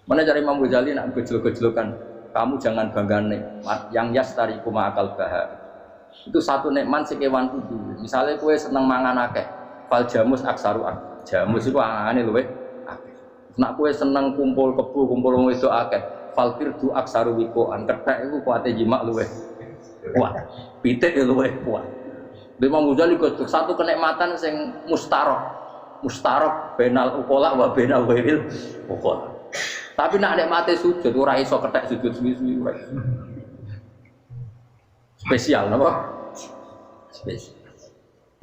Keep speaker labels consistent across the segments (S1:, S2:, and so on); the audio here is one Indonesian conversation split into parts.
S1: Mana cari Imam Ghazali nak gejol-gejolkan, kamu jangan bangga nikmat yang yastari kuma akal bahar. Itu satu nikmat sekewan kudu. Misalnya kue seneng mangan akeh, fal jamus aksaru ak. Jamus itu angane luwe akeh. Nak kue seneng kumpul kebu, kumpul wong wedok akeh, fal firdu aksaru wikoan. Kethek iku kuwate jimak luwe kuat. Pitik luwe kuat. Imam Ghazali kudu satu kenikmatan sing mustarok benal ukola wa benal wail ukola. Tapi nak nikmate sujud ora iso kethek sujud suwi-suwi ora. Spesial napa? Spesial.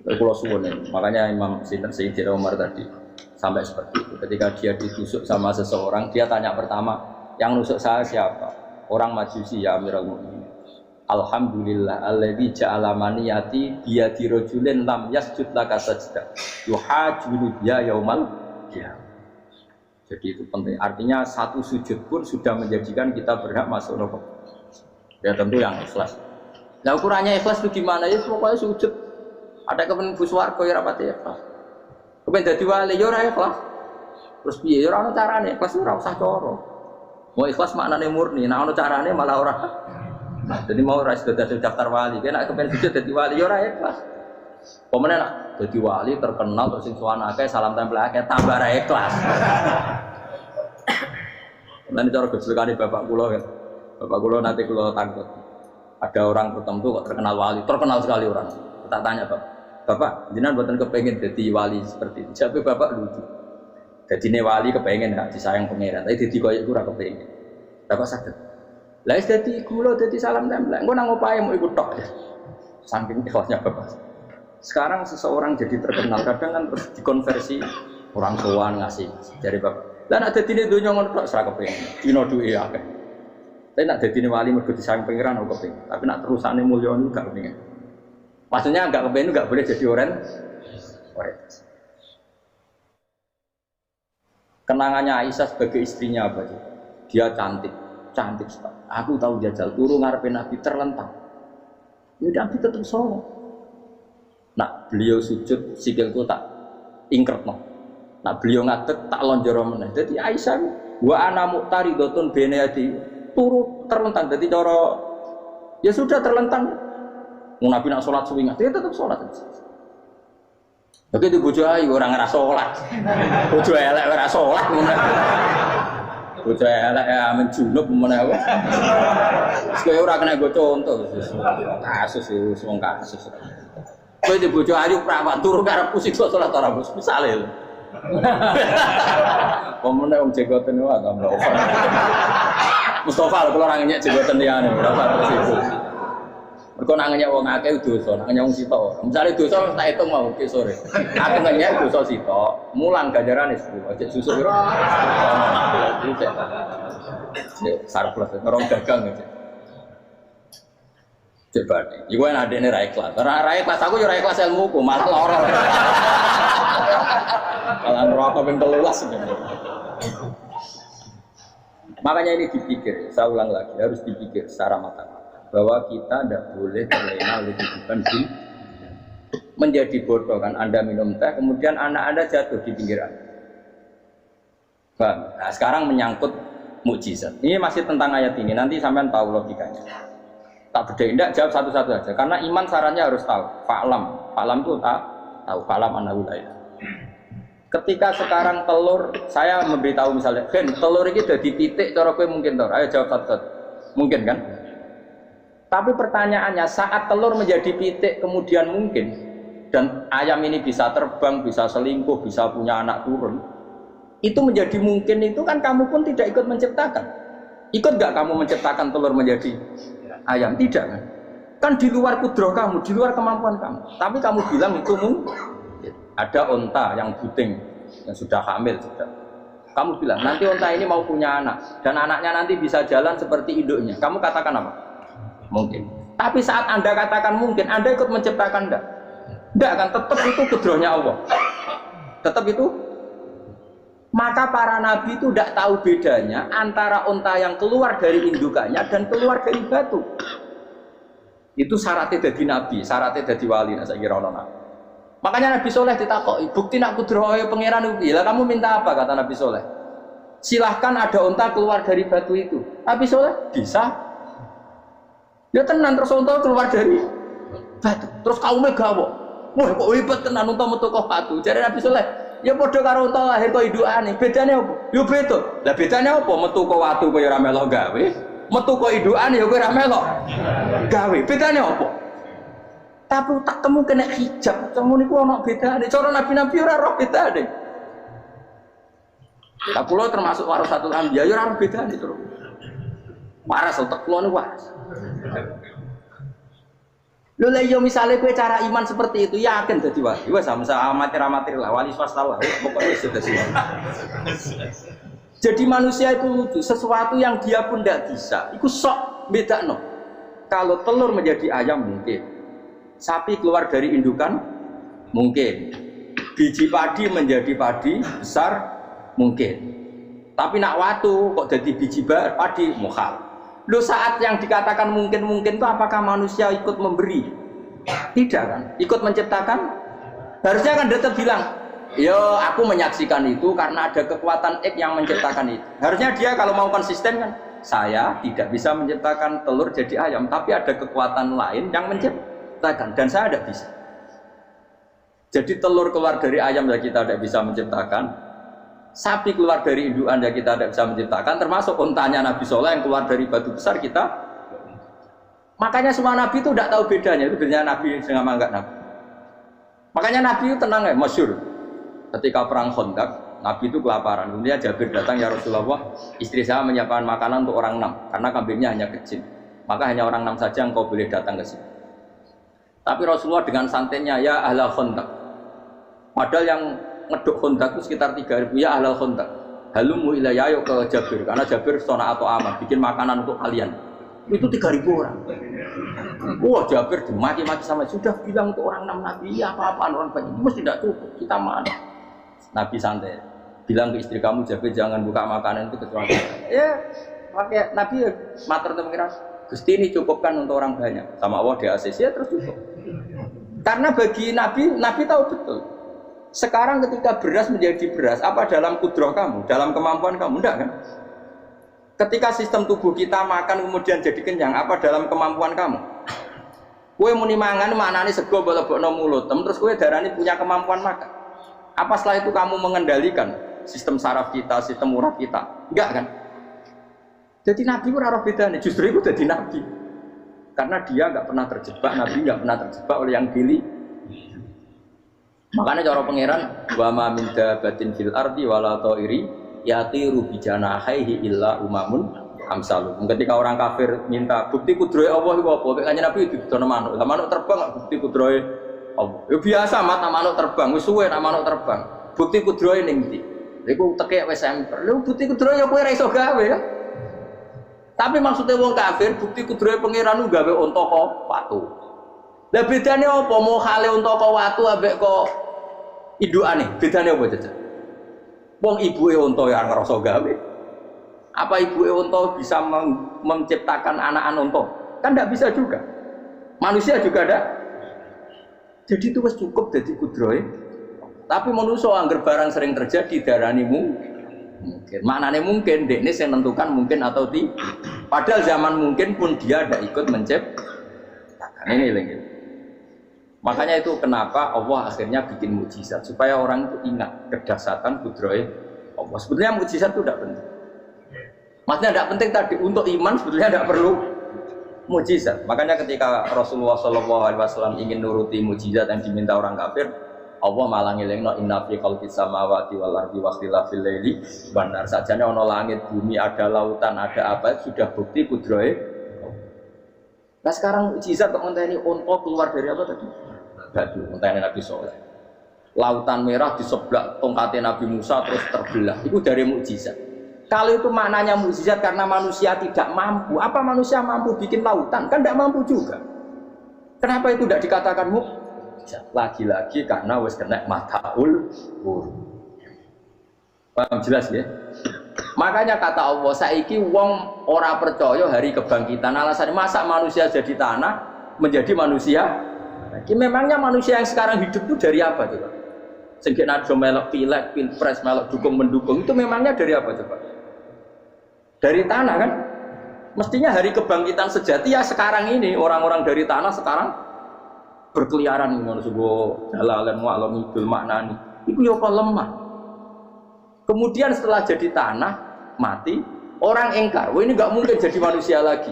S1: Kalau suwun makanya Imam Sayyidina Umar tadi sampai seperti itu. Ketika dia ditusuk sama seseorang, dia tanya pertama, yang nusuk saya siapa? Orang Majusi ya Amirul Mukminin. Alhamdulillah alladzi ja'ala maniyati biyadi rajulin lam yasjud laka sajdah. Yuhajuni biya yaumal qiyamah. Jadi itu penting. Artinya satu sujud pun sudah menjadikan kita berhak masuk neraka. Ya tentu yang ikhlas. Nah ukurannya ikhlas itu gimana ya? Pokoknya sujud. Ada kepen buswarga ya rapati ikhlas. Kepen dadi wali ya ora ikhlas. Terus piye ya ora ono carane ikhlas ora usah cara. Mau ikhlas maknane murni, nek ono carane malah ora. Nah, jadi mau ora sudah daftar wali, nek kepen sujud dadi wali ya ora ikhlas. Pemene nak dadi wali terkenal terus sing sowan akeh salam tempel akeh tambah ra ikhlas. Nanti cara gejolakane bapak kula kan. Bapak kula nanti kula takut. Ada orang tertentu kok terkenal wali, terkenal sekali orang. Tak tanya Bapak, jenengan mboten kepengin dadi wali seperti itu. Jawabe bapak lucu. Dadine wali kepengin gak disayang pangeran, tapi dadi koyo iku ora kepengin. Bapak saged. Lah wis dadi kula dadi salam tempel. Engko nang opahe mau ikut tok. Saking ikhlasnya bapak. Sekarang seseorang jadi terkenal, kadang kan terus dikonversi orang sowan ngasih dari bapak. Lah nek dadine donya ngono tok ora kepengin. Dino duwe akeh. Tapi nak dadine wali mergo disayang pangeran kok kepengin. Tapi nak terusane mulya niku gak kepengin. Maksudnya enggak kepengin enggak boleh jadi orang. Kenangannya Aisyah sebagai istrinya apa sih? Dia cantik sekali. Aku tahu jajal turu ngarepe Nabi terlentang. Ya Nabi tetap sholat. Nak beliau sujud sikilku tak ingkretno. Nak beliau ngadeg tak lonjoro meneh. Jadi Aisyah wa ana muqtaridotun bene adi turu terlentang. Jadi cara ya sudah terlentang. Mau Nabi nak sholat suwi dia tetap sholat. Begitu bojo ayu orang ngerasa sholat. Bojo elek ora sholat ngono. Bojo elek amen junub menawa. Sekaya ora kena go contoh. Kasus itu wong kasus. Kowe di bojo ayu prawan turu karepku siksa salat ora bos misale lho. Pomone wong jegoten wae ta mbok. Mustofa lho kula ora ngenyek jegoten liyane ora terus itu. Mergo nang ngenyek wong akeh dosa, nang ngenyek wong sitok. Misale dosa tak hitung mau ke sore. Aku ngenyek dosa sitok, mulang ganjarane 10. Aja susuk piro. Sarplus ngerong dagang aja. Coba nih, iku enak adekne ra ikhlas. Ra ikhlas aku yo ra ikhlas ilmuku, malah lara. Kalau neraka ping 13 sebenarnya. Makanya ini dipikir, saya ulang lagi, harus dipikir secara matang-matang bahwa kita tidak boleh terlena oleh kehidupan di menjadi bodoh kan. Anda minum teh, kemudian anak Anda jatuh di pinggiran. Nah, sekarang menyangkut mukjizat. Ini masih tentang ayat ini, nanti sampean tahu logikanya. Tak bedain, tidak jawab satu-satu aja. Karena iman sarannya harus tahu. Fa'lam itu tahu. Fa'lam annahu la ilaha. Ketika sekarang telur, saya memberitahu misalnya, Gen, telur ini udah dipitik, cara kowe mungkin tor. Ayo jawab satu-satu. Mungkin kan? Tapi pertanyaannya, saat telur menjadi pitik kemudian mungkin, dan ayam ini bisa terbang, bisa selingkuh, bisa punya anak turun, itu menjadi mungkin itu kan kamu pun tidak ikut menciptakan. Ikut gak kamu menciptakan telur menjadi ayam? Tidak kan? Kan di luar kudroh kamu, di luar kemampuan kamu. Tapi kamu bilang itu mungkin. Ada onta yang buting, yang sudah hamil sudah. Kamu bilang nanti onta ini mau punya anak dan anaknya nanti bisa jalan seperti induknya. Kamu katakan apa? Mungkin. Tapi saat Anda katakan mungkin, Anda ikut menciptakan enggak? Enggak kan? Tetap itu kudrohnya Allah. Tetap itu. Maka para nabi itu tidak tahu bedanya antara onta yang keluar dari indukannya dan keluar dari batu. Itu syaratnya jadi nabi, syaratnya jadi wali. Nah, saya kira orang. Makanya Nabi Soleh ditakoki, bukti nak kudrohe pangeran ugi. Lah kamu minta apa kata Nabi Soleh? Silahkan ada unta keluar dari batu itu. Nabi Soleh bisa. Ya tenan terus unta keluar dari batu. Terus kaumnya gawok. Wah kok hebat tenan unta metu kok batu. Jare Nabi Soleh, ya padha karo unta lahir kok indukane. Bedane apa? Ya beda. Lah bedane apa? Metu kok watu kok ya ora melok gawe. Metu kok indukane ya kowe ora melok gawe. Bedane apa? Tapi tak temu kena hijab. Kamu niku ana bedane. Cara nabi-nabi ora roh bedane. Lah kula termasuk warasatul anbiya ya ora bedane terus. Waras utek kula niku waras. Lho lah yo misale kowe cara iman seperti itu yakin dadi wali. Wes sama amatir-amatir lah wali swasta lah. Pokoknya sudah sih. Jadi manusia itu lucu, sesuatu yang dia pun tidak bisa. Iku sok bedakno. Kalau telur menjadi ayam mungkin. Sapi keluar dari indukan mungkin. Biji padi menjadi padi besar mungkin. Tapi nak watu kok jadi biji padi mukhal. Loh saat yang dikatakan mungkin-mungkin itu apakah manusia ikut memberi? Tidak kan? Ikut menciptakan? Harusnya kan dia bilang, yo aku menyaksikan itu karena ada kekuatan X yang menciptakan itu. Harusnya dia kalau mau konsisten kan, saya tidak bisa menciptakan telur jadi ayam, tapi ada kekuatan lain yang menciptakan dan saya tidak bisa. Jadi telur keluar dari ayam ya kita tidak bisa menciptakan. Sapi keluar dari indukan ya kita tidak bisa menciptakan, termasuk untanya Nabi Soleh yang keluar dari batu besar kita. Makanya semua Nabi itu tidak tahu bedanya, itu bedanya Nabi dengan enggak Nabi. Makanya Nabi itu tenang ya, masyhur. Ketika perang Khandaq, Nabi itu kelaparan. Kemudian Jabir datang, ya Rasulullah, istri saya menyiapkan makanan untuk orang 6 karena kambingnya hanya kecil. Maka hanya orang 6 saja yang kau boleh datang ke sini. Tapi Rasulullah dengan santainya, ya ahlal Khandaq. Padahal yang ngeduk Khandaq itu sekitar 3.000, ya ahlal Khandaq. Halumu ilayya ayo ke Jabir, karena Jabir sona atau aman, bikin makanan untuk kalian. Itu 3.000 orang. Wah Jabir dimaki-maki sama, sudah bilang untuk orang 6 Nabi, ya apa-apaan orang banyak, itu mesti tidak cukup, kita mana? Nabi santai, bilang ke istri kamu Jabir jangan buka makanan itu kecuali ya, pakai Nabi ya, matur teman-teman, Gusti ini cukupkan untuk orang banyak, sama Allah di ACC ya terus cukup. Karena bagi Nabi, Nabi tahu betul. Sekarang ketika beras menjadi beras, apa dalam kudrah kamu, dalam kemampuan kamu, enggak kan? Ketika sistem tubuh kita makan kemudian jadi kenyang, apa dalam kemampuan kamu? Kue muni mangan maknane sego bolebokno mulut, terus kue darani punya kemampuan makan. Apa setelah itu kamu mengendalikan sistem saraf kita, sistem urat kita? Enggak kan? Jadi Nabi ora roh bedane, justru itu jadi Nabi. Karena dia enggak pernah terjebak, Nabi enggak pernah terjebak oleh yang pilih. Makanya cara pangeran wa ma min dabatin fil ardi wala ta'iri yatiru bi janahihi illa umamun amsalukum. Ketika orang kafir minta bukti kudrohe Allah iku apa? Kanjeng Nabi didono manuk. Lah manuk terbang bukti kudrohe Allah. Ya biasa mata manuk terbang, wis suwe nek manuk terbang. Bukti kudrohe ning ndi? Iku tekek wis semper. Lha bukti kudrohe ya kowe ora iso gawe ya. Tapi maksudnya wong kafir bukti kudrohe pangeran gawe unta kok watu. Lah bedane apa? Mau hale unta kok watu ambek kok indukane? Bedane apa jajal? Wong ibuke unta ya ngerasa gawe. Apa ibuke unta bisa menciptakan anak-anak unta? Kan tidak bisa juga. Manusia juga ada. Jadi itu wis cukup dadi kudrohe. Tapi manusia angger barang sering terjadi darani mungkin. Maknane mungkin dekne sing nentukan mungkin atau tidak. Padahal zaman mungkin pun dia tidak ikut menciptakan. Ini lagi. Makanya itu kenapa Allah akhirnya bikin mukjizat supaya orang itu ingat kedahsyatan kudrohe Allah. Sebetulnya mukjizat itu tidak penting. Maksudnya tidak penting tadi untuk iman sebetulnya tidak perlu mukjizat. Makanya ketika Rasulullah SAW ingin nuruti mukjizat yang diminta orang kafir, Allah malah ngelingno inna fi khalqis samawati wal ardi wa ikhtilafil laili wan nar. Sajane ana langit, bumi, ada lautan, ada apa sudah bukti kudrohe. Nah sekarang mukjizat kok ngenteni unta keluar dari apa tadi? Batu, ngenteni Nabi Soleh. Lautan merah di sebelah tongkatnya Nabi Musa terus terbelah. Itu dari mukjizat. Kalau itu maknanya mukjizat karena manusia tidak mampu. Apa manusia mampu bikin lautan? Kan tidak mampu juga. Kenapa itu tidak dikatakan mukjizat? Lagi-lagi karena wis kena mataul ghurur. Paham jelas ya? Makanya kata Allah, saiki wong ora percaya hari kebangkitan. Alasannya masa manusia jadi tanah menjadi manusia? Memangnya manusia yang sekarang hidup itu dari apa coba? Sing nado melok pileg, pilpres, melok dukung mendukung itu memangnya dari apa coba? Dari tanah kan? Mestinya hari kebangkitan sejati ya sekarang ini orang-orang dari tanah sekarang berkeliaran ngono sugo jalalan wa'lam idul maknani. Iku yo kok lemah. Kemudian setelah jadi tanah mati, orang engkar, wah ini nggak mungkin jadi manusia lagi.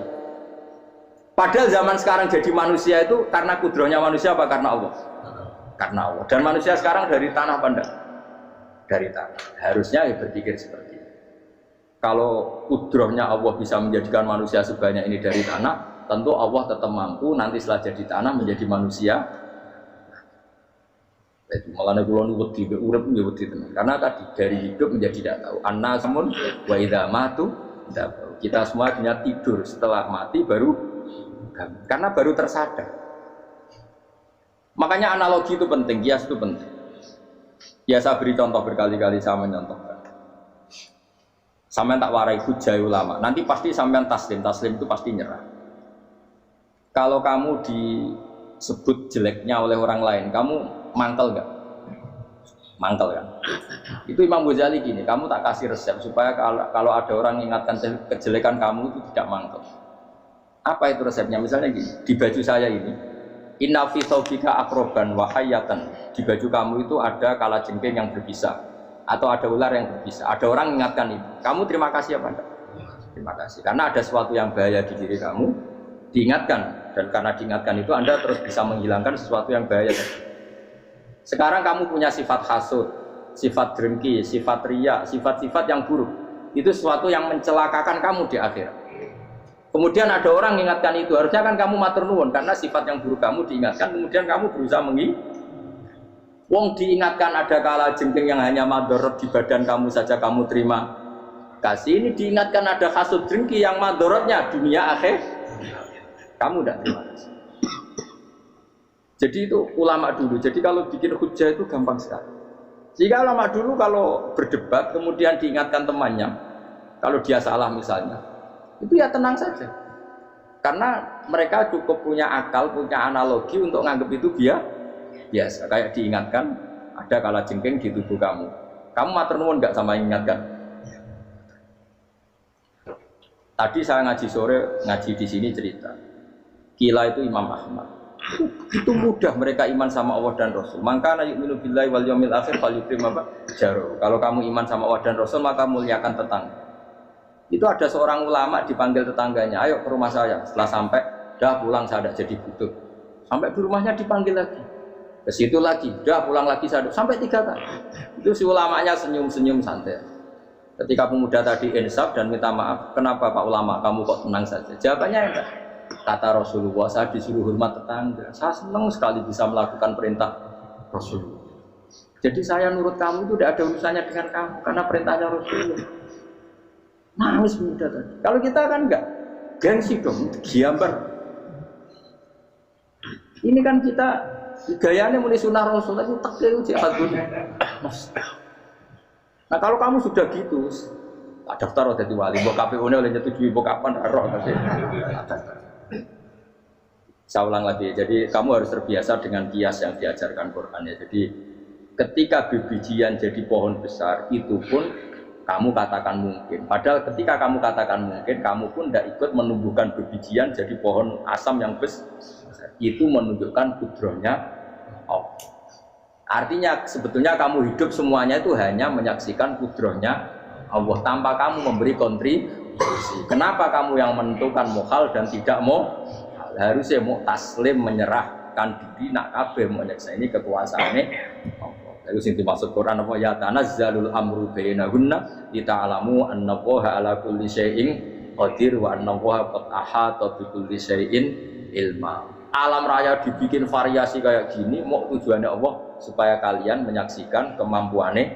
S1: Padahal zaman sekarang jadi manusia itu karena kudrohnya manusia apa karena Allah? Karena Allah. Dan manusia sekarang dari tanah pandang, dari tanah. Harusnya ya berpikir seperti itu. Kalau kudrohnya Allah bisa menjadikan manusia sebanyak ini dari tanah, tentu Allah tetap mampu nanti setelah jadi tanah menjadi manusia. Itu malah kula nu wedi urip nggih wedi tenan. Karena tadi dari hidup menjadi tidak tahu. Annasun wa idza matu tidak tahu. Kita semua hanya tidur, setelah mati baru karena baru tersadar. Makanya analogi itu penting, kias itu penting. Ya saya beri contoh berkali-kali saya menyontohkan. Sampean tak warai hujah ulama. Nanti pasti sampean taslim itu pasti nyerah. Kalau kamu disebut jeleknya oleh orang lain, kamu mangkel nggak? Mangkel kan? Itu Imam Ghazali gini, kamu tak kasih resep supaya kalau ada orang ingatkan kejelekan kamu itu tidak mangkel. Apa itu resepnya? Misalnya gini, di baju saya ini, inna fi thawbika akroban wa hayatan. Di baju kamu itu ada kalajengking yang berbisa, atau ada ular yang berbisa. Ada orang ingatkan itu. Kamu terima kasih apa enggak? Terima kasih. Karena ada sesuatu yang bahaya di diri kamu, diingatkan. Dan karena diingatkan itu Anda terus bisa menghilangkan sesuatu yang bahaya. Sekarang kamu punya sifat hasud, sifat dengki, sifat riya, sifat-sifat yang buruk. Itu sesuatu yang mencelakakan kamu di akhirat. Kemudian ada orang mengingatkan itu, harusnya kan kamu matur nuwun karena sifat yang buruk kamu diingatkan, kemudian kamu berusaha wong diingatkan ada kala jengking yang hanya madorot di badan kamu saja kamu terima kasih. Ini diingatkan ada hasud dengki yang madorotnya dunia akhir, kamu tidak terima kasih. Jadi itu ulama dulu. Jadi kalau bikin hujah itu gampang sekali. Jika ulama dulu kalau berdebat kemudian diingatkan temannya, kalau dia salah misalnya, itu ya tenang saja. Karena mereka cukup punya akal, punya analogi untuk nganggap itu biasa. Kayak diingatkan ada kalajengking di tubuh kamu. Kamu matur nuwun enggak sama ingatkan? Tadi saya ngaji sore, ngaji di sini cerita. Kila itu Imam Ahmad. Itu mudah mereka iman sama Allah dan Rasul. Maka yu'minu billahi wal yaumil akhir falyukrim jaro. Kalau kamu iman sama Allah dan Rasul maka muliakan tetangga. Itu ada seorang ulama dipanggil tetangganya, ayo ke rumah saya. Setelah sampai, dah pulang saya tidak jadi butuh. Sampai di rumahnya dipanggil lagi, ke situ lagi, dah pulang lagi saya sampai 3 kali. Itu si ulamanya senyum-senyum santai. Ketika pemuda tadi insaf dan minta maaf, kenapa Pak Ulama kamu kok tenang saja? Jawabannya enggak. Kata Rasulullah, saya disuruh hormat tetangga. Saya senang sekali bisa melakukan perintah Rasulullah. Jadi saya nurut kamu itu tidak ada urusannya dengan kamu, karena perintahnya Rasulullah. Nangis muda tadi. Kalau kita kan enggak, gengsi dong, giambar. Ini kan kita gayanya mulai sunnah Rasul itu tekil jihadun. Nah kalau kamu sudah gitu, daftar jadi wali, mbok KPU-nya oleh nyetujui, mbok kapan roh nanti. Saya ulang lagi, jadi kamu harus terbiasa dengan kias yang diajarkan Quran ya. Jadi ketika bijian jadi pohon besar, itu pun kamu katakan mungkin. Padahal ketika kamu katakan mungkin, kamu pun tidak ikut menumbuhkan bijian jadi pohon asam yang besar. Itu menunjukkan kudrohnya Allah. Artinya sebetulnya kamu hidup semuanya itu hanya menyaksikan kudrohnya Allah tanpa kamu memberi kontribusi. Kenapa kamu yang menentukan mukhal dan tidak mau? Harusnya mau taslim menyerahkan diri nak kabeh mau nyeksa ini kekuasaannya Allah. Itu sing dimaksud Quran apa ya tanazzalul amru bainahunna lita'lamu annallaha ala kulli syai'in qadir wa annallaha qad ahata bi kulli syai'in ilma. Alam raya dibikin variasi kayak gini mau tujuannya Allah supaya kalian menyaksikan kemampuannya.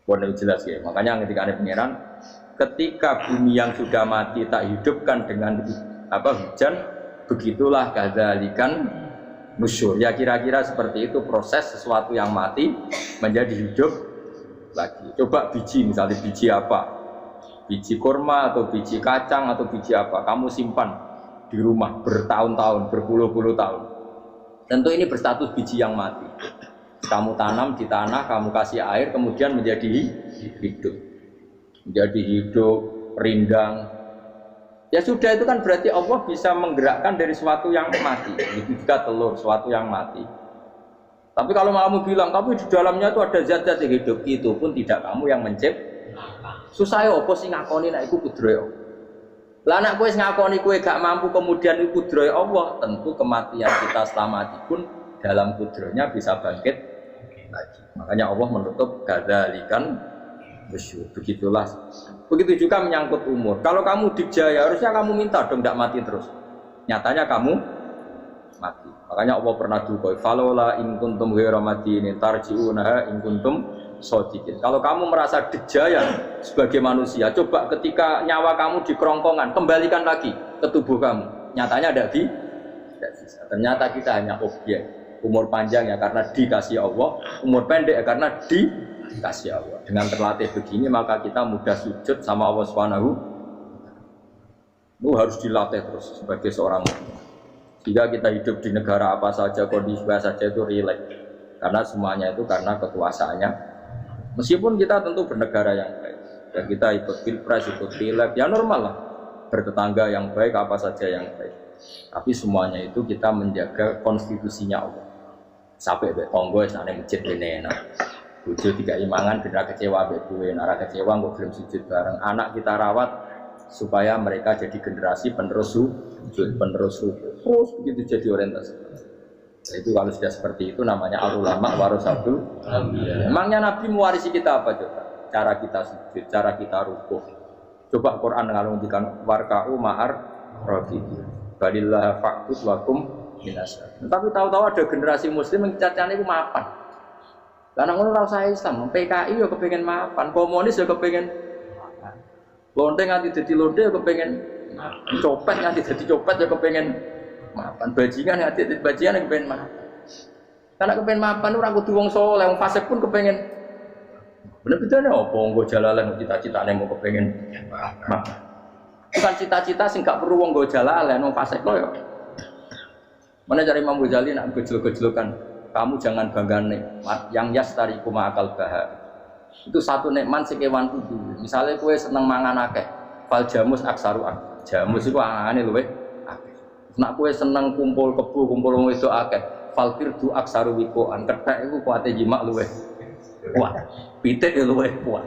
S1: Boleh jelas ya. Makanya ketika ada pangeran, ketika bumi yang sudah mati tak hidupkan dengan hujan, begitulah kadzalikan nusyur. Ya kira-kira seperti itu proses sesuatu yang mati menjadi hidup lagi. Coba biji, misalnya biji apa? Biji kurma atau biji kacang atau biji apa? Kamu simpan di rumah bertahun-tahun, berpuluh-puluh tahun. Tentu ini berstatus biji yang mati. Kamu tanam di tanah, kamu kasih air, kemudian menjadi hidup. Menjadi hidup, rindang. Ya sudah, itu kan berarti Allah bisa menggerakkan dari sesuatu yang mati. Itu juga telur, sesuatu yang mati. Tapi kalau kamu bilang, tapi di dalamnya itu ada zat-zat yang hidup, itu pun tidak kamu yang menciptakan. Susah ya apa sih ngakoni nek iku kudrohe Allah. Lah nek kowe ngakoni kowe gak mampu kemudian iku kudrohe Allah, tentu kematian kita selama pun dalam kudrohnya bisa bangkit lagi. Makanya Allah menutup kadzalikan bisyur. Begitulah. Begitu juga menyangkut umur. Kalau kamu dijaya, harusnya kamu minta dong tidak mati terus. Nyatanya kamu mati. Makanya Allah pernah duga, "Falola in kuntum ghairu madinin tarji'unaha in kuntum shodiqin." Kalau kamu merasa dijaya sebagai manusia, coba ketika nyawa kamu di kerongkongan, kembalikan lagi ke tubuh kamu. Nyatanya tidak bisa. Ternyata kita hanya objek. Umur panjang ya karena dikasih Allah, umur pendek ya karena dikasih Allah. Dengan terlatih begini maka kita mudah sujud sama Allah Subhanahu. Itu harus dilatih terus sebagai seorang mukmin. Jika kita hidup di negara apa saja, kondisi apa saja itu rileks. Karena semuanya itu karena kekuasaannya. Meskipun kita tentu bernegara yang baik. Dan kita ikut pilpres, ikut pileg, ya normal lah. Bertetangga yang baik, apa saja yang baik. Tapi semuanya itu kita menjaga konstitusinya Allah. Sampai tonggo sana masjid ini enak. Bojo tiga imangan benar kecewa gue, nara kecewa gue belum sujud bareng. Anak kita rawat supaya mereka jadi generasi penerus sujud, penerus ruku. Terus begitu jadi orientasi. Itu kalau sudah seperti itu namanya al-ulama warasatul anbiya. Emangnya Nabi mewarisi kita apa coba? Cara kita sujud, cara kita ruku. Coba Quran ngalungkan warka'u ma'ar rafiqi. Balillah faqtus wakum minasya. Tapi tahu-tahu ada generasi muslim yang cacane iku mapan. Karena ngono ora usah Islam, PKI yo kepengin mapan, komunis yo kepengin mapan. Lonte nganti dadi lonte yo kepengin mapan. Copet nganti dadi copet yo kepengin mapan. Bajingan nganti dadi bajingan yo kepengin mapan. Karena kepengin mapan ora kudu wong saleh, wong fasik pun kepengin. Bener-bener apa nggo jalalan cita-citane mau kepengin mapan. Bukan cita-cita sing gak perlu wong nggo jalalan, wong fasik kok yo. Mana cari Imam Ghazali nak gejlok-gejlokan, kamu jangan bangga nikmat yang yastariku ma'akal bahar. Itu satu nikmat sing kewan kudu. Misalnya kowe seneng mangan akeh, fal jamus aksaru akeh. Jamus iku angane luwih akeh. Nak kowe seneng kumpul kebo, kumpul wong wedok akeh, fal firdu aksaru wikoan. Kethek iku kuwate jimak luwih kuat. Pitik luwih kuat.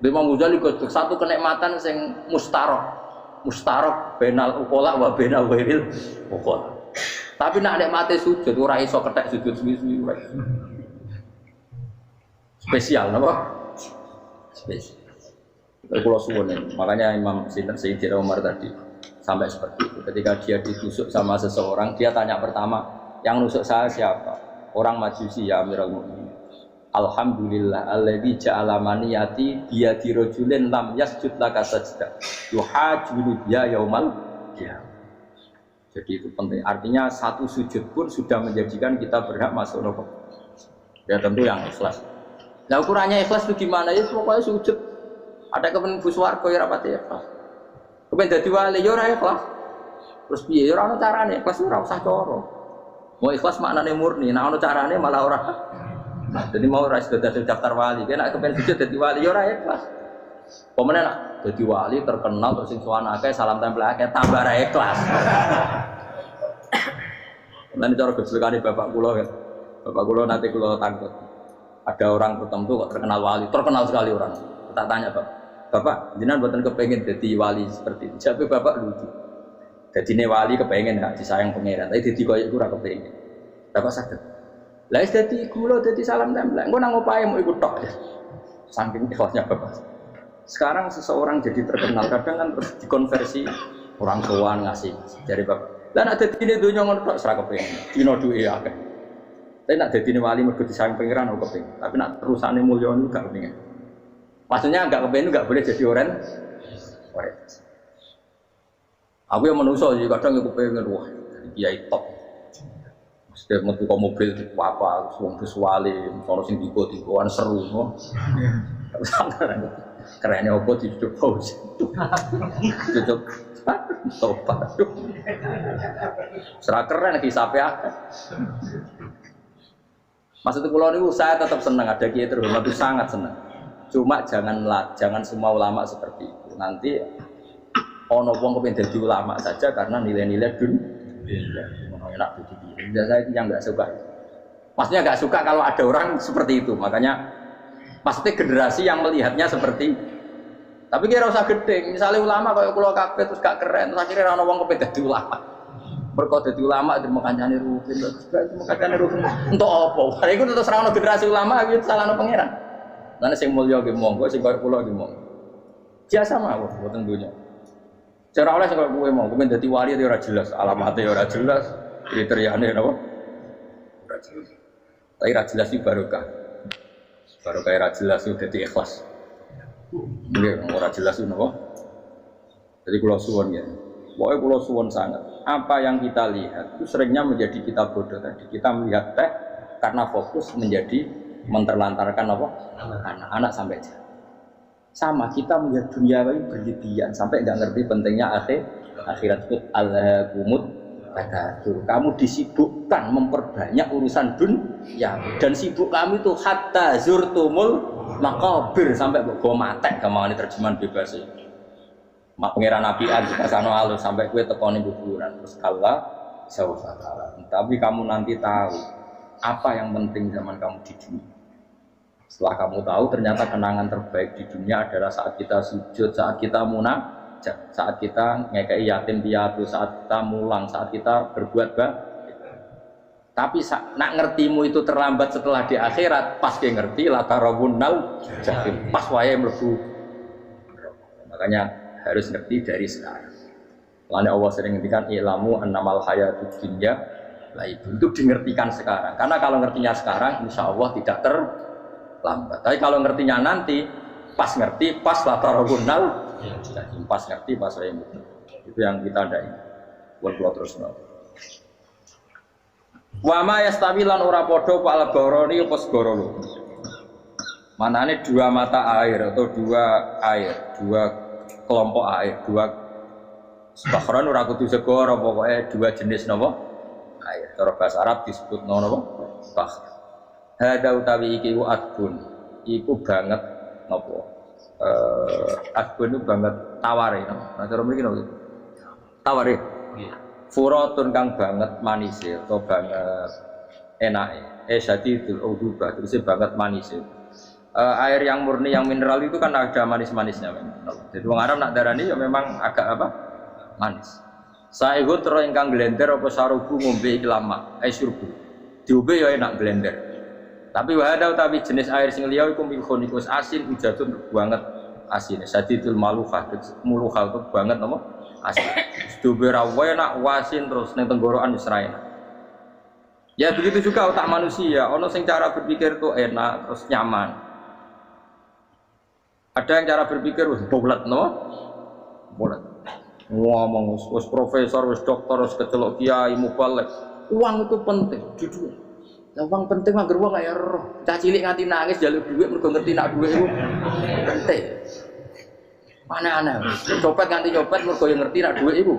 S1: Imam Ghazali gejlok satu kenikmatan sing mustarok benal ukola wa benal wairil ukola. Tapi nak nikmate sujud ora iso kethek sujud suwi-suwi ora. Spesial napa? Spesial. Kalau suwun makanya Imam Sayyidina Umar tadi sampai seperti itu. Ketika dia ditusuk sama seseorang, dia tanya pertama, yang nusuk saya siapa? Orang Majusi ya Amirul Mukminin. Alhamdulillah alladzi ja'ala maniyati biyadi rajulin lam yasjud laka sajda. Yuhajulu biya yaumal qiyamah. Jadi itu penting. Artinya satu sujud pun sudah menjadikan kita berhak masuk neraka. Ya tentu yang ikhlas. Nah ukurannya ikhlas itu gimana? Ya pokoknya sujud. Ada kepen buswarga ya rapati ikhlas. Kepen dadi wali ya ora ikhlas. Terus piye ya ora ono carane. Ikhlas ora usah cara. Mau ikhlas maknane murni. Nah ono carane malah ora. Nah, jadi mau ora sudah daftar wali. Kena kepen sujud dadi wali ya ora ikhlas. Pemene nak dadi wali terkenal terus sing sowan akeh salam tempel akeh tambah ra ikhlas. Lan cara gejolakane bapak kula kan. Bapak kula nanti kula tangkut. Ada orang tertentu kok terkenal wali, terkenal sekali orang. Tak tanya, Bapak, jenengan mboten kepengin dadi wali seperti itu. Jawabe bapak lucu. Dadine wali kepengin gak disayang pangeran, tapi dadi koyo iku ora kepengin. Bapak saged. Lah wis dadi kula dadi salam tempel. Engko nang opahe mau ikut tok. Saking ikhlasnya bapak. Sekarang seseorang jadi terkenal, kadang kan terus dikonversi orang tuaan ngasih dari bapak. Lah nak dadine donya ngono tok ora kepengin. Dino duwe akeh. Tapi nak dadine wali mergo disayang pangeran ora kepengin. Tapi nak terusane mulya niku gak kepengin. Maksudnya enggak kepengin enggak boleh jadi orang. Aku yang manusa sih kadang aku kepengin wah jadi kiai top. Setiap metu ke mobil apa wong visuale, sono sing tiba-tiba seru no. Kerennya opo duduk pause. Duduk tobat. Serah keren lagi sampai akeh. Maksudnya kula niku saya tetap senang ada kiai terhormat itu sangat senang. Cuma jangan semua ulama seperti itu. Nanti ono wong kepengen dadi ulama saja karena nilai-nilai dunia. Enak begini. Saya yang nggak suka. Maksudnya nggak suka kalau ada orang seperti itu. Makanya maksudnya generasi yang melihatnya seperti. Tapi kira usah gede. Misalnya ulama kayak kula kabeh terus gak keren. Terus akhirnya ono wong kepengen dadi ulama. Mergo dadi ulama terima kancane rutin. Terima kancane rutin. Untuk apa? Iku terus ora ono generasi ulama iki salahno pangeran. Lan sing mulya nggih monggo, sing kaya kula nggih monggo. Biasa mawon boten dunya. Cara oleh sing kaya kowe mau, kowe dadi wali ora jelas, alamate ora jelas, kriteriane napa? Ora jelas. Tapi ora jelas iki barokah. Barokah ora jelas itu dadi ikhlas. Nggih, ora jelas itu napa? Jadi kula suwun ya. Pokoknya kula suwun sangat. Apa yang kita lihat itu seringnya menjadi kita bodoh tadi. Kita melihat teh karena fokus menjadi menterlantarkan apa? Anak-anak sampai jauh. Sama kita melihat dunia ini berlebihan sampai nggak ngerti pentingnya akhirat itu al-kumut takatsur. Kamu disibukkan memperbanyak urusan dunia dan sibuk kamu itu hatta zurtumul maqabir sampai go matek gamane terjemahan bebas iki. Mak pangeran nabian di kasano alus sampai kue tekoni kuburan terus Allah sawfa. Tapi kamu nanti tahu apa yang penting zaman kamu di dunia. Setelah kamu tahu ternyata kenangan terbaik di dunia adalah saat kita sujud, saat kita munajat, saat kita ngekei yatim piatu, saat kita mulang, saat kita berbuat baik. Tapi nak ngertimu itu terlambat setelah di akhirat, pas dia ngerti la tarawunnal jahim, pas wae mlebu. Makanya harus ngerti dari sekarang. Lalu Allah sering ngertikan ilamu annamal hayatud dunya lah itu dingertikan sekarang. Karena kalau ngertinya sekarang, insya Allah tidak terlambat. Tapi kalau ngertinya nanti, pas ngerti, pas la tarawunnal jahim, pas ngerti, pas saya itu yang kita ada ini. Buat terus nanti. Wa ma yastawi lan ora padha pal goroni apa segoro. Manane dua mata air atau dua kelompok air, dua bahron ora kudu segoro, pokoknya dua jenis napa? Air. Cara bahasa Arab disebut napa? Bahr. Hada utawi iki ku adbun. Iku banget napa? Adbun itu banget taware. Nah, cara mriki napa? Taware. Nggih. Furatun kang banget manis atau banget enake. Syadidul udubah, terus banget manis. Air yang murni yang mineral itu kan ada manis-manisnya memang. Jadi wong Arab nak darani ya memang agak apa? Manis. Saehu terus ingkang blender apa sarubu ngombe iki lama, surbu. Diombe ya enak blender. Tapi wahada utawi jenis air sing liya iku milkhonikus asin ujatun banget asin. Syadidul maluhah, muluhah itu banget apa? Asin. Diombe ra enak wasin terus ning tenggorokan wis ra enak. Ya begitu juga otak manusia, ono sing cara berpikir itu enak terus nyaman. Ada yang cara berpikir wis bolet no? Bolet. Ngomong wis profesor, wis dokter, wis kecelok kiai mubalek. Uang itu penting di dunia. Lah uang penting mah uang kaya roh. Cah cilik nganti nangis njaluk dhuwit mergo ngerti nak dhuwit iku penting. Mana-ana. Copet nganti copet mergo yang ngerti nak dhuwit iku.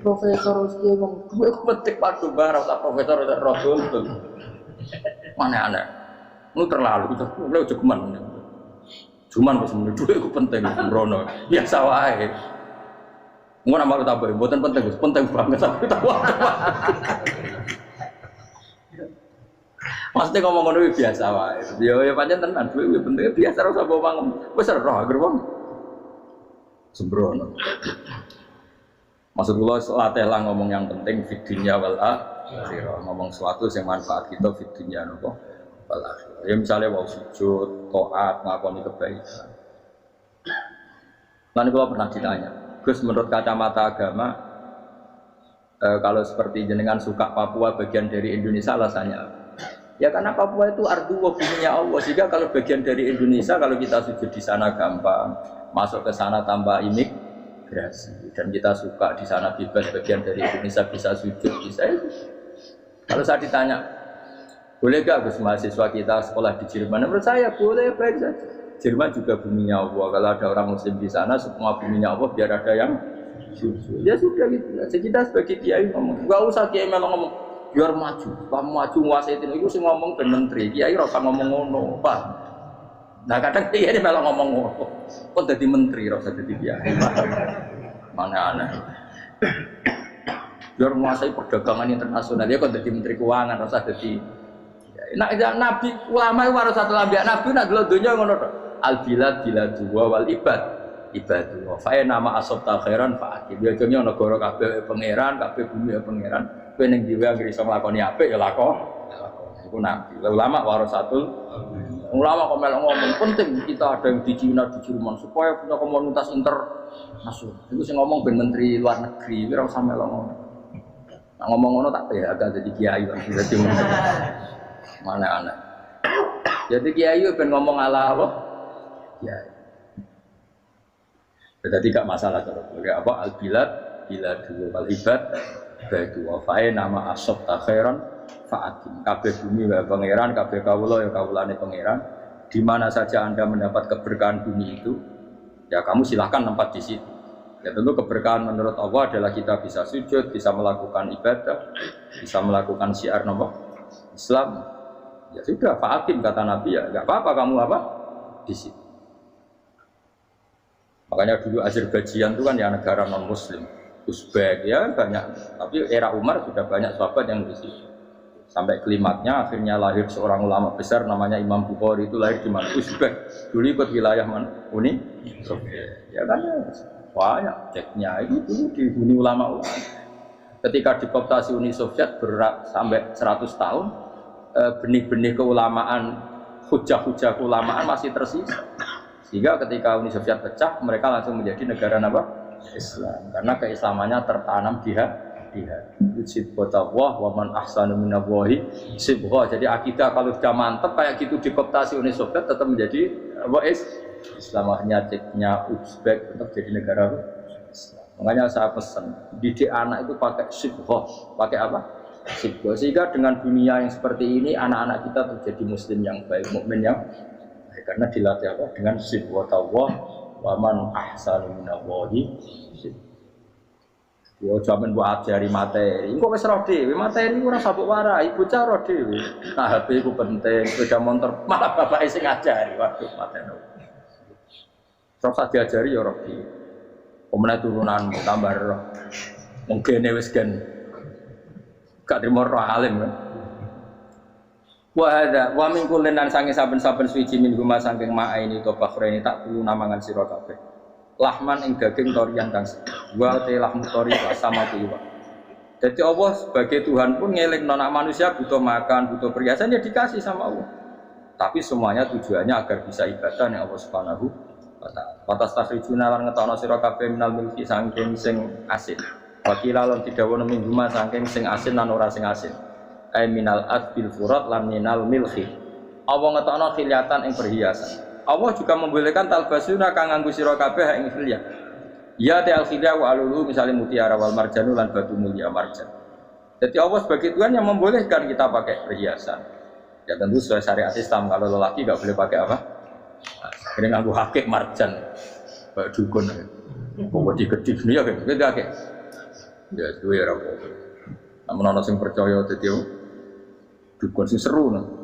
S1: Profesor wis ngomong dhuwit penting padu barang tak profesor roh betul. Mana-ana. Lu terlalu itu lu cukuman. Cuman wis muni dhuwit iku penting sembrono. Biasa wae. Ngono malu tambah mboten penting, penting banget tapi tahu. Maksudnya ngomong ngono biasa wae. Ya pancen tenan dhuwit penting biasa ora usah bawa mangem. Wis roh agar wong sembrono. Maksud kula latih lah ngomong yang penting fid dunya wal akhirah. Ngomong sesuatu yang manfaat kita fid dunya napa? Wal akhirah. Ya misalnya wau sujud, taat, ngakoni kebaikan. Lan kula pernah ditanya, Gus menurut kacamata agama kalau seperti jenengan suka Papua bagian dari Indonesia alasannya apa? Ya karena Papua itu ardu wa buminya Allah. Sehingga kalau bagian dari Indonesia kalau kita sujud di sana gampang, masuk ke sana tanpa imigrasi dan kita suka di sana bebas bagian dari Indonesia bisa sujud bisa itu. Kalau saya ditanya, boleh gak Gus mahasiswa kita sekolah di Jerman? Menurut saya boleh, baik saja. Jerman juga buminya Allah. Kalau ada orang Muslim di sana, semua buminya Allah biar ada yang sujud. Ya sudah gitu. Jadi kita sebagai kiai ngomong, gak usah kiai memang ngomong. biar maju, nguasai itu sing ngomong ben menteri, kiai ora usah ngomong ngono, Pak. Nah kadang kiai malah ngomong ngono, kok jadi menteri ora usah jadi kiai. Mana aneh. Biar menguasai perdagangan internasional dia kok jadi menteri keuangan ora usah jadi. Nak nabi ulama itu harus satu nabi nak dulu dunia ngono tok. Al bilad biladu wal ibad ibadu. Fa nama asabta khairan fa akib. Ya jenenge negara kabeh pangeran, kabeh bumi pangeran. Kowe ning dhewe anggere iso nglakoni apik ya lakon. Iku nabi. Ulama warasatul ulama kok melok ngomong penting kita ada yang di Cina di Jerman supaya punya komunitas internasional. Itu sing ngomong ben menteri luar negeri ora usah melok ngomong. Nah, ngomong ngono tak ya agak jadi kiai kan jadi menteri. Mana anak. Jadi kiai ben ngomong ala apa? Kiai. Jadi gak masalah kalau apa al bilad biladu wal ibad baitu wa fae nama asab takhiran faatim kabeh bumi wa pangeran kabeh kawula ya kawulane pangeran di mana saja Anda mendapat keberkahan bumi itu ya kamu silahkan tempat di situ ya tentu keberkahan menurut Allah adalah kita bisa sujud bisa melakukan ibadah bisa melakukan syiar nama Islam ya sudah faatim kata Nabi ya enggak apa-apa kamu apa di situ makanya dulu Azerbaijan itu kan ya negara non muslim Uzbek ya banyak, tapi era Umar sudah banyak sahabat yang di situ. Sampai klimaknya akhirnya lahir seorang ulama besar namanya Imam Bukhari itu lahir di mana? Uzbek. Dulu ikut wilayah mana? Uni Soviet. Ya kan ya banyak ceknya itu dulu di Uni ulama. Ketika dikooptasi Uni Soviet berat sampai 100 tahun, benih-benih keulamaan, hujah-hujah keulamaan masih tersisa. Sehingga ketika Uni Soviet pecah, mereka langsung menjadi negara apa? Islam, karena keislamannya tertanam di hati. Sibghatullah wa man ahsanu minallahi sibghah. Jadi akidah kalau sudah mantap kayak gitu dikooptasi Uni Soviet tetap menjadi apa Islam. Nyatnya Uzbek tetap jadi negara Islam. Makanya saya pesan didik anak itu pakai sibghah, pakai apa? Sibghah. Sehingga dengan dunia yang seperti ini anak-anak kita terjadi muslim yang baik, mukmin yang baik karena dilatih apa? Dengan sibghatullah wa man ahsanu minallahi yo jaman buat ajari materi engko wis ro dhewe materi ora sabuk warai bocah ro dhewe nah HP iku penting sepeda motor malah bapake sing ngajari waduh materi terus diajari yo ro dhewe omene turunan tambah ro mungkin wis gen gak trimo ro alim kan wa hadza wa min kullin lan sange saben-saben suci min guma saking ma'aini to bakhreni tak kulo namangan sira kabeh lahman ing daging torian kang wa te lahmu tori sama kuwi. Jadi Allah sebagai Tuhan pun ngelingno nek manusia butuh makan, butuh perhiasan ya dikasih sama Allah. Tapi semuanya tujuannya agar bisa ibadah ning Allah Subhanahu wa taala. Patas tasrijuna lan ngetokno sira kabeh minal milki saking sing asin. Wakila lan didawono min guma saking sing asin lan ora sing asin. Ai minal adbil furat lan minal milhi. Allah ngetokno khiliatan ing perhiasan. Allah juga membolehkan talbasuna kang nganggo sira kabeh ing khilya. Ya ta'al khilya wa alulu misalnya mutiara wal marjanu lan batu mulia marjan. Jadi Allah sebagai Tuhan yang membolehkan kita pakai perhiasan. Ya tentu sesuai syariat Islam kalau lelaki enggak boleh pakai apa? Ini nganggo hakik marjan. Kayak dukun. Kok digedhi dunia kayak gitu akeh. Ya duwe ora apa. Namun ana sing percaya dadi dukun sing seru nah.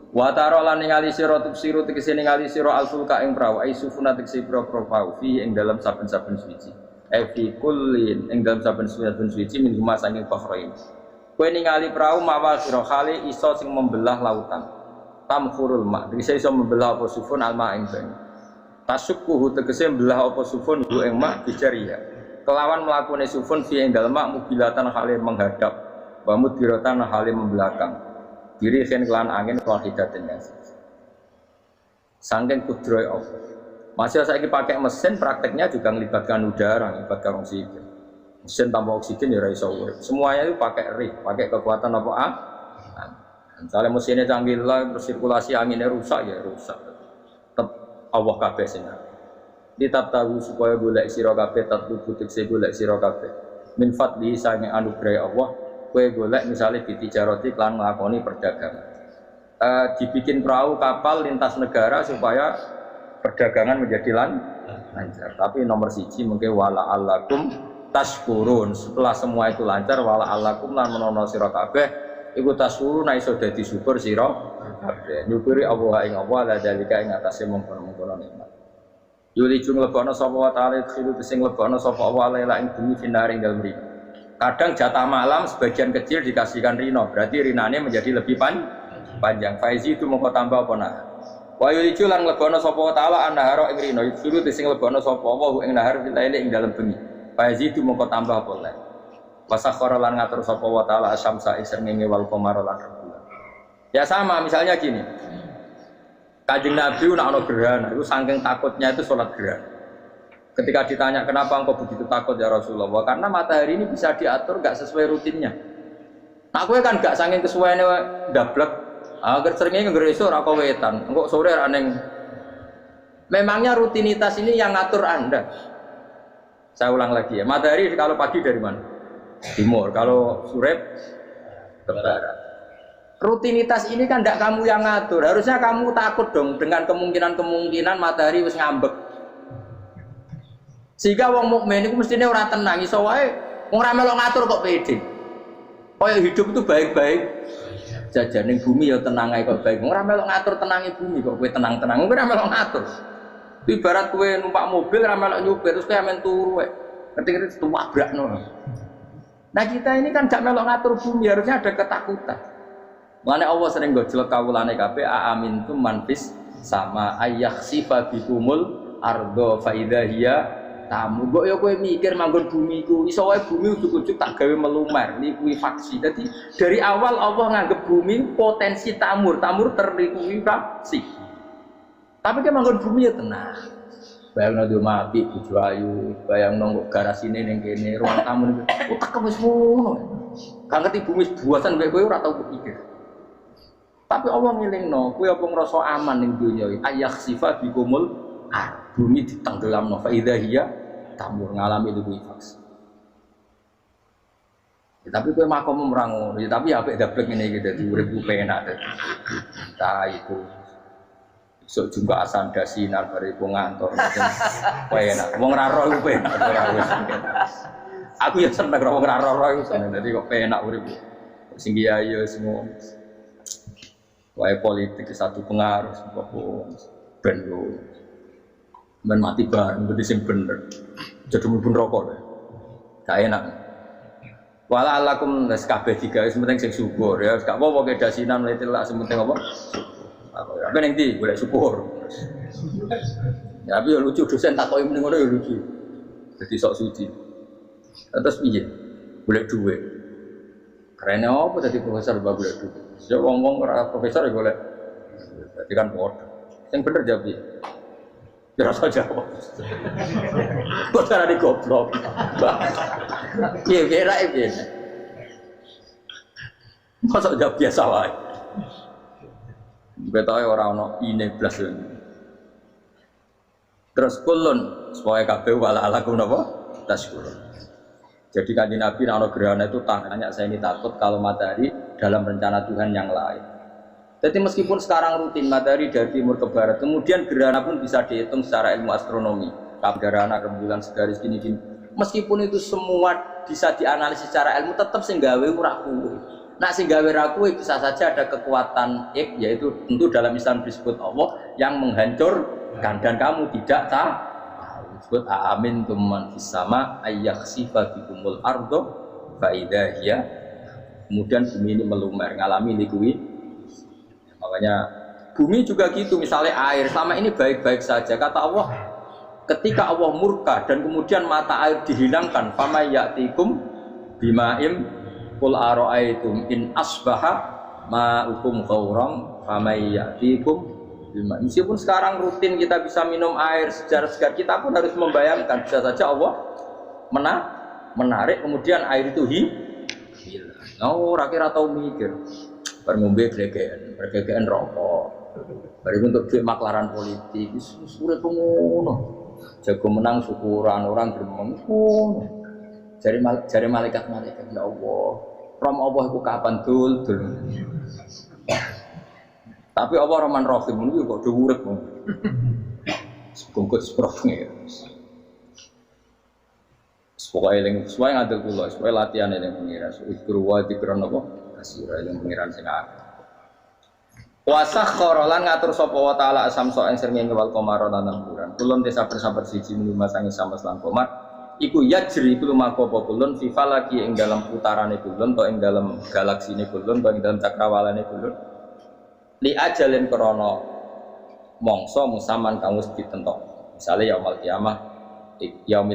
S1: Wa taro lan ningali sira tufsiru tegese ningali sira alfulka ing prawa isufuna tegese pro-pro fi ing dalam saben-saben suci. Fi kullin ing dalam saben-saben suci min huma saking bahrain. Kowe ningali prau mawa sira khali iso sing membelah lautan. Tamkhurul ma, tegese iso membelah apa sufun alma ing banyu. Tasukkuhu tegese membelah apa sufun hu ing ma bijariya. Kelawan mlakune sufun fi ing dalem mak mubilatan khali menghadap. Wa mudbiratan khali membelakang. Diri sen kelan angin wahidatin ya. Saking kudroy Allah. Masih saiki pakai mesin prakteknya juga melibatkan udara, melibatkan oksigen. Mesin tanpa oksigen ya ora iso urip. Semuanya itu pakai ring, pakai kekuatan apa misalnya mesinnya canggih lah, bersirkulasi anginnya rusak ya rusak. Tetap Allah kabeh sing Ditab tahu supaya golek sira kabeh tatlu butik se golek sira kabeh. Min fadli sange anugerah Allah. Kowe golek misalnya di tijaroti lan nglakoni perdagangan. Dibikin perahu kapal lintas negara supaya perdagangan menjadi lancar. Tapi nomor siji mungkin wala allakum tashkurun. Setelah semua itu lancar wala allakum lan menono sira kabeh iku tasuru na iso dadi syukur sira kabeh. Nyukuri Allah ing Allah la dalika ing atase mengkono-mengkono nikmat. Yuli jung lebono sapa wa ta'ala khilu sing lebono sapa Allah laila ing bumi finaring dalem rino. Kadang jatah malam sebagian kecil dikasihkan rino, berarti rinane menjadi lebih panjang. Faizi itu mongko tambah apa nah. Wa yuli lan lebono sapa wa ta'ala anaharo ing rino, khilu sing lebono sapa Allah ing nahar laila ing dalem bengi. Faizi itu mongko tambah apa lah. Wasakhara lan ngatur sapa wa ta'ala asyamsa isrenge wal qamara lan rembulan. Ya sama misalnya gini. Kanjeng Nabi nak ono gerhana itu saking takutnya itu sholat gerhana. Ketika ditanya kenapa engkau begitu takut ya Rasulullah? Karena matahari ini bisa diatur gak sesuai rutinnya. Nah kowe kan gak saking kesuwene ndablek. Agar seringnya nggereso ora kowe wetan. Engko sore aneng. Memangnya rutinitas ini yang ngatur Anda. Saya ulang lagi ya. Matahari kalau pagi dari mana? Timur, kalau sore ke barat. Rutinitas ini kan tidak kamu yang ngatur. Harusnya kamu takut dong dengan kemungkinan matahari wis ngambek. Sehingga wong mukmin itu mestinya ora tenang, iso wae wong ora melok ngatur kok pede. Kaya hidup itu baik-baik. Jajane bumi ya tenang ae kok baik. Wong ora melok ngatur tenange bumi kok kowe tenang-tenang. Wong ora melok ngatur. Ibarat kowe numpak mobil ora melok nyupir terus kowe amen turu wae. Ketika itu wabrakno. Nah kita ini kan gak melok ngatur bumi, harusnya ada ketakutan. Makanya Allah sering gojlok kawulane kabeh aamintum man fis sama ayakhsifa bikumul ardo fa idza hiya tamu. Kok ya kowe mikir manggon bumi ku iso wae bumi ujug-ujug tak gawe melumer likuifaksi. Jadi dari awal Allah nganggep bumi potensi tamur terlikuifaksi. Tapi kan manggon bumi ya tenang. Bayangno do mati bojo ayu, bayangno kok garasine ning kene, ruang tamu niku utek wis ngono. Gak ngerti bumi buasan kowe ora tau pikir. Tapi Allah ngilingno, kowe apa ngrasa aman ning donya iki? Ayakhsifa bikumul bumi ditenggelamno fa idza hiya tamur ngalami likuifaksi. Ya, tapi kowe makom ora ngono, ya, tapi apik dablek ngene iki dadi urip ku penak dadi. Ta itu sok jumpa asanda sinar bariku ngantor enak wong ra roh iku penak aku ya seneng wong ra roh iku seneng dadi kok penak urip sing kiai ya semua wae politik satu pengaruh kok ben lo men mati bareng berarti sing bener jadi mlebu neraka gak enak wala alakum nas kabeh digawe sementing sing syukur ya gak apa-apa kedasinan mlete lak sementing apa apa yang di boleh syukur. Ya tapi ya lucu dosen takoki mending ngono ya lucu. Jadi sok suci. Terus piye? Boleh duit. Karena apa tadi profesor mbak boleh duit? Ya ngomong ora profesor ya boleh. Berarti kan podo. Yang bener jawab piye? Ya rasa jawab. Kok cara di goblok. Piye kira piye? Masa jawab biasa wae. Betawe ora ana ine blas. Terus kulun supaya kabeh wala alakum napa? Taskurun. Jadi kanjeng Nabi ana gerhana itu tanya saya ini takut kalau matahari dalam rencana Tuhan yang lain. Jadi meskipun sekarang rutin matahari dari timur ke barat, kemudian gerhana pun bisa dihitung secara ilmu astronomi. Gerhana rembulan segaris gini-gini. Meskipun itu semua bisa dianalisis secara ilmu, tetap sing gawe ora kuwe. Nah sehingga wiraku bisa saja ada kekuatan yaitu tentu dalam Islam disebut Allah yang menghancurkan dan kamu tidak tahu. Disebut amin tuman fisama ayakhsifa bikumul ardo fa idza hiya. Kemudian bumi ini melumer ngalami likui. Makanya bumi juga gitu, misalnya air selama ini baik-baik saja kata Allah. Ketika Allah murka dan kemudian mata air dihilangkan, fama ya'tikum bima'im qul ara'aytum in asbaha ma'ukum ghauran famay ya'tikum bima. Meskipun sekarang rutin kita bisa minum air segar-segar, kita pun harus membayangkan bisa saja Allah menarik kemudian air itu hilang. Oh, kira tahu mikir. Bar ngombe gregean rokok. Bari untuk duit maklaran politik, wis urip ngono. Jago menang syukuran orang gremeng ngono. Jari malaikat ya Allah, rom Allah itu kapan dul. Tapi Allah Rahman Rahim itu kok diurut pun. Sebungkut seprofnya. Pokoknya yang sesuai ngadil kula, sesuai latihan yang mengira. Ikruwa dikron apa? basira yang pengiran sing akeh. Wa sakhkhara lan ngatur sapa wa taala asamsa ing srengenge wal qamara lan bulan. Kulun te sabar-sabar siji mlima sangi samas lan qamar. Iku yajri iku lumaku apa kulun fi falaki ing dalam putarane kulun to ing dalam galaksine kulun to ing dalam cakrawalane kulun. Li ajalin krana mangsa musaman kang wis ditentok. Misale yaumul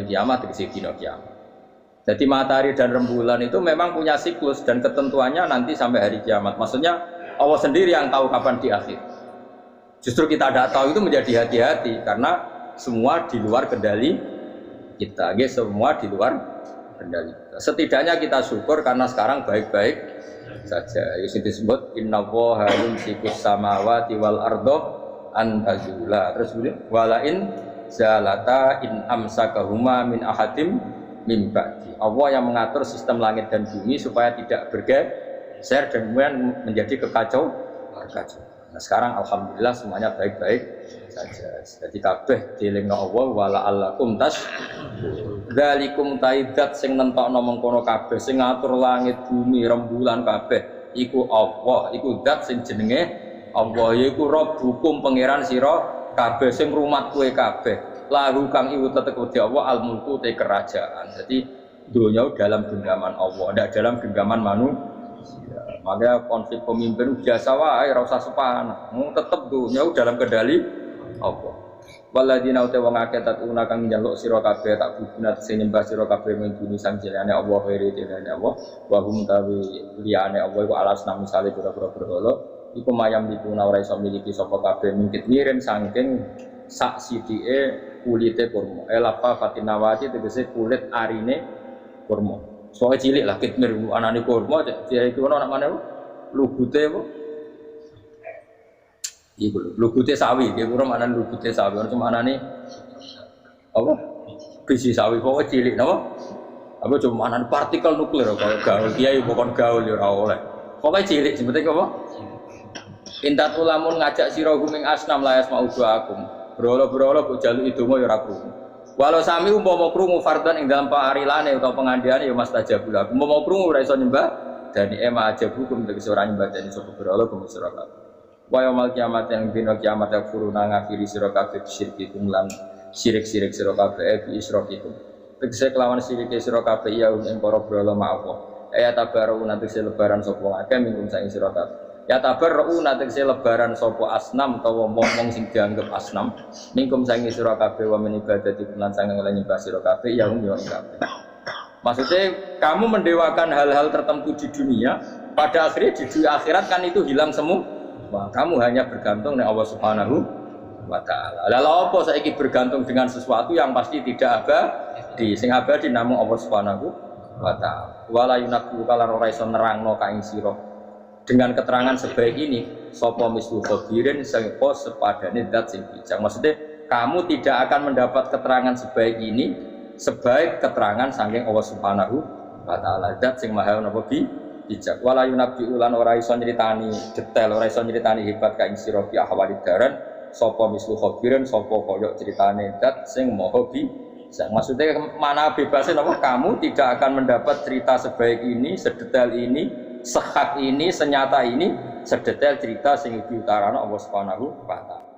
S1: kiamah tegese dina kiamat. Jadi matahari dan rembulan itu memang punya siklus dan ketentuannya nanti sampai hari kiamat. Maksudnya Allah sendiri yang tahu kapan di akhir. Justru kita tidak tahu itu menjadi hati-hati karena semua di luar kendali kita. Semua di luar kendali kita. Setidaknya kita syukur karena sekarang baik-baik saja. Itu disebut innallaha yumsikus samawati wal ardo an tazula. Terus walain zalata in amsakahuma min ahadim min ba'di. Allah yang mengatur sistem langit dan bumi supaya tidak bergeser dan kemudian menjadi kekacauan. Nah sekarang alhamdulillah semuanya baik-baik saja. Jadi kabeh dielingno Allah wala allakum tas dzalikum taidat sing nentokno mengkono kabeh sing ngatur langit bumi rembulan kabeh iku Allah, iku zat sing jenenge Allah, yaiku Rabbukum pangeran sira kabeh sing rumat kowe kabeh. Lahu kang iku tetep di Allah al-mulku te kerajaan. Jadi dunia dalam genggaman Allah, tidak dalam genggaman manusia. Makanya konflik pemimpin biasa wae, ora usah sepan. Tetep dunia dalam kendali Allah. Waladina uta wong akeh tatuna kang njaluk sira kabeh tak bubunat sing nyembah sira kabeh menduni sang jenenge Allah khairi jenenge Allah. Wa hum tawi liyane Allah iku alas nang misale pira-pira berhala iku mayam dipuna ora iso miliki sapa kabeh mungkit miren saking sak sidike kulite kurma. Elapa fatinawati tegese kulit arine kurma. Soale cilik lah kitmir anane kurma dia iku ana mana lugute apa? Iku lugute sawi, dia kurang mana lugute sawi, cuma anane apa? Biji sawi pokoke cilik napa? Apa cuma anane partikel nuklir kaya gaul kiai bukan gaul ya ora oleh. Pokoke cilik sebetulnya apa? Intatul lamun ngajak sira guming asnam la yasma'u du'akum. Berolo-berolo kok jaluk idonga ya ora krungu. Walau sami umpama krungu fardan ing dalam parilane utawa pengandiane ya mastajabul. Umpama krungu ora iso nyembah dan ema aja hukum tegese ora nyembah dene sapa berolo kuwi sira kabeh. Wa yaumil kiamat yang dina kiamat ya furuna ngafiri sira kabeh syirkikum lan syirik-syirik sira kabeh bi isrokikum. Tegese kelawan sirike sira kabeh ya ing para berolo maapa. Ya tabaru nanti lebaran sapa akeh minggu saing sira kabeh. Ya tabarru nanti lebaran sopo asnam atau wong sing dianggap asnam mingkum sangi sira kabeh wa min ibadati lan sange nyembah sira kabeh ya yo kabeh. Maksudnya kamu mendewakan hal-hal tertentu di dunia, pada akhirnya di dunia akhirat kan itu hilang semua. Wah, kamu hanya bergantung dengan Allah Subhanahu wa taala. Lalu apa saiki bergantung dengan sesuatu yang pasti tidak abadi, sing abadi namung Allah Subhanahu wa taala. Wala yunaqu kala ora iso nerangno ka ing sira dengan keterangan sebaik ini sapa mislu khabirin sapa sepadane zat sing bijak. Maksudnya kamu tidak akan mendapat keterangan sebaik ini sebaik keterangan saking Allah Subhanahu wa taala zat sing maha napa bijak. Wala yunabbi ulan ora iso nyritani detail, ora iso nyritani hebat ka ing sira bi ahwalid daran sapa mislu khabirin sapa kaya critane zat sing maha bijak. Maksudnya mana bebasnya napa kamu tidak akan mendapat cerita sebaik ini, sedetail ini, sehak ini, senyata ini, sedetail cerita sing diutarana Allah Subhanahu wa taala.